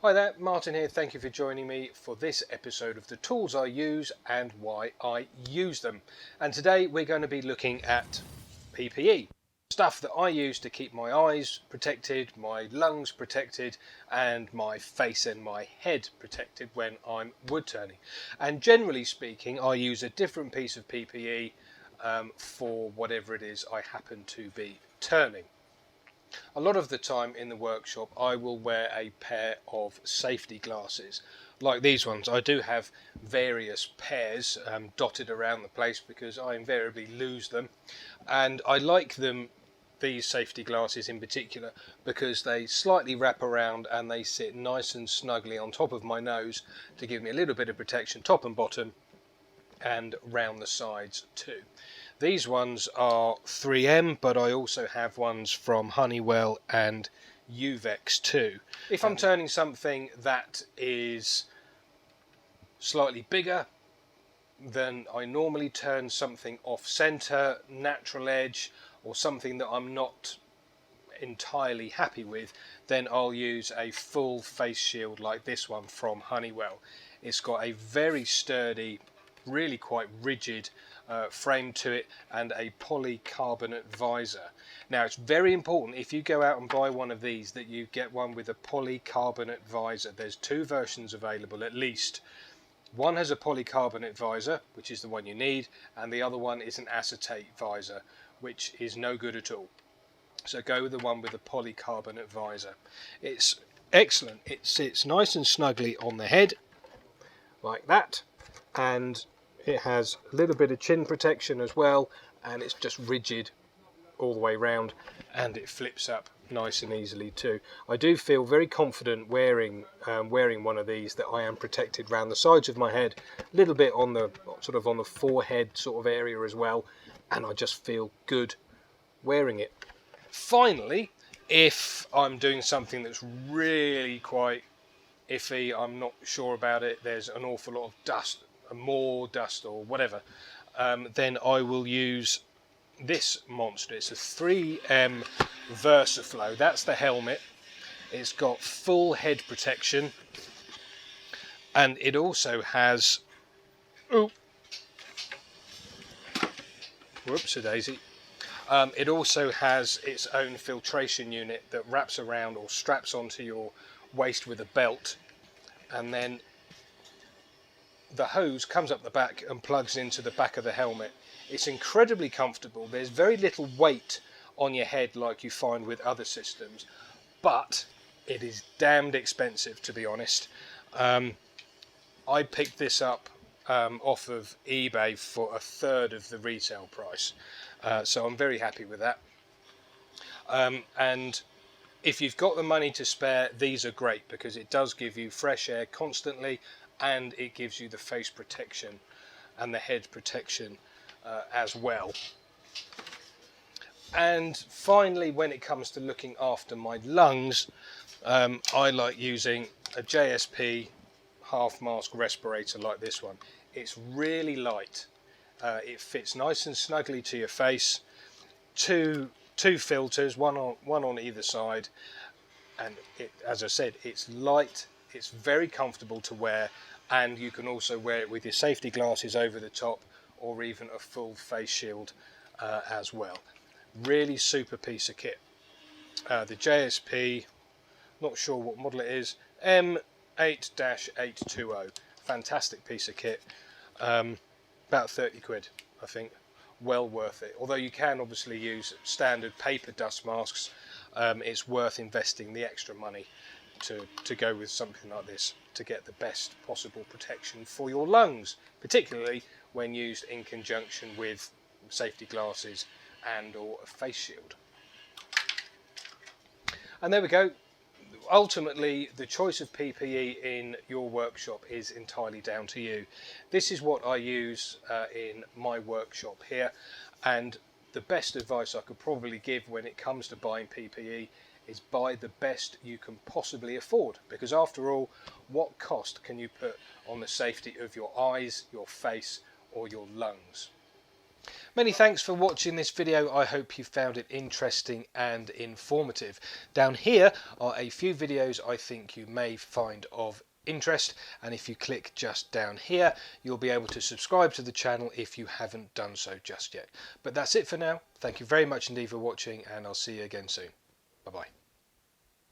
Hi there, Martin here. Thank you for joining me for this episode of the tools I use and why I use them. And today we're going to be looking at PPE. Stuff that I use to keep my eyes protected, my lungs protected, and my face and my head protected when I'm wood turning. And generally speaking, I use a different piece of PPE for whatever it is I happen to be turning. A lot of the time in the workshop I will wear a pair of safety glasses like these ones. I do have various pairs dotted around the place because I invariably lose them, and I like them, these safety glasses in particular, because they slightly wrap around and they sit nice and snugly on top of my nose to give me a little bit of protection top and bottom and round the sides too. These ones are 3M, but I also have ones from Honeywell and Uvex too. If I'm turning something that is slightly bigger than I normally turn, something off center, natural edge, or something that I'm not entirely happy with, then I'll use a full face shield like this one from Honeywell. It's got a very sturdy, really quite rigid frame to it and a polycarbonate visor. Now it's very important if you go out and buy one of these that you get one with a polycarbonate visor. There's two versions available at least. One has a polycarbonate visor, which is the one you need, and the other one is an acetate visor, which is no good at all. So go with the one with the polycarbonate visor. It's excellent. It sits nice and snugly on the head like that, and it has a little bit of chin protection as well, and it's just rigid all the way round, and it flips up nice and easily too. I do feel very confident wearing one of these, that I am protected around the sides of my head, a little bit on the on the forehead sort of area as well, and I just feel good wearing it. Finally, if I'm doing something that's really quite iffy, I'm not sure about it, there's an awful lot of dust, more dust or whatever, then I will use this monster. It's a 3M VersaFlow. That's the helmet. It's got full head protection, and it also has whoops-a-daisy. It also has its own filtration unit that wraps around or straps onto your waist with a belt, and then the hose comes up the back and plugs into the back of the helmet. It's incredibly comfortable. There's very little weight on your head like you find with other systems, but it is damned expensive, to be honest. I picked this up off of eBay for a third of the retail price, so I'm very happy with that. And if you've got the money to spare, these are great because it does give you fresh air constantly, and it gives you the face protection and the head protection as well. And finally, when it comes to looking after my lungs, I like using a JSP half mask respirator like this one. It's really light. It fits nice and snugly to your face. Two filters, one on either side, and as I said, it's light. It's very comfortable to wear, and you can also wear it with your safety glasses over the top, or even a full face shield as well. Really super piece of kit. The JSP, not sure what model it is, M8-820. Fantastic piece of kit. About 30 quid, I think. Well worth it. Although you can obviously use standard paper dust masks, it's worth investing the extra money to go with something like this to get the best possible protection for your lungs, particularly when used in conjunction with safety glasses and or a face shield. And there we go. Ultimately, the choice of PPE in your workshop is entirely down to you. This is what I use in my workshop here, and the best advice I could probably give when it comes to buying PPE is buy the best you can possibly afford, because after all, what cost can you put on the safety of your eyes, your face, or your lungs? Many thanks for watching this video. I hope you found it interesting and informative. Down here are a few videos I think you may find of interest, and if you click just down here you'll be able to subscribe to the channel if you haven't done so just yet. But that's it for now. Thank you very much indeed for watching, and I'll see you again soon. Bye bye.